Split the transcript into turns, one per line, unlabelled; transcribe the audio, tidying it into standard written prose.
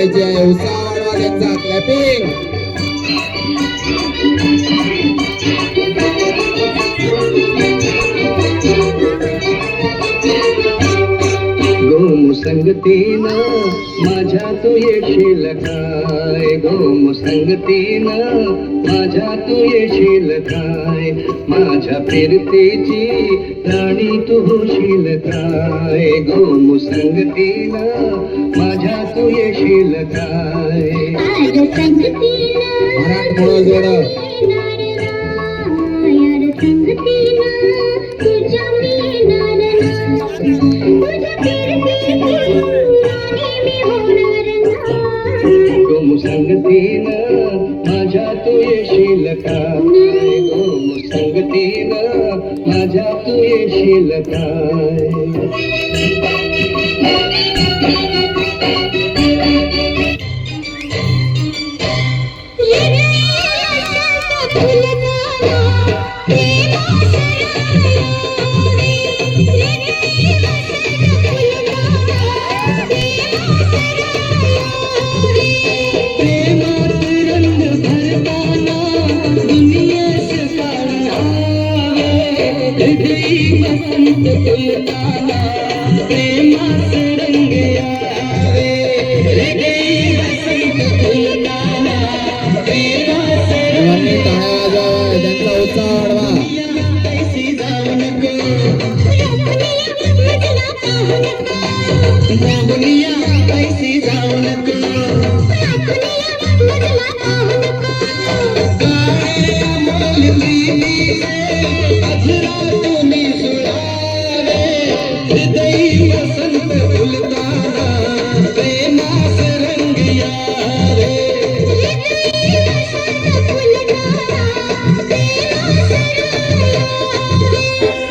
करायची आहे. उत्साह वाढवा त्यांचा. क्लॅपिंग.
गोमुसंगतीनं माझ्या तू येशील काय, गोमुसंगतीनं माझ्या तू येशील काय, माझ्या फिरतेची राणी तू होशील काय, गोमुसंगतीनं माझ्या तू येशील काय.
मराठमोळं जोड.
गोमुसंगतीनं माझ्या तू येशील काय, गोमुसंगतीनं माझ्या तू येशील काय. हृदय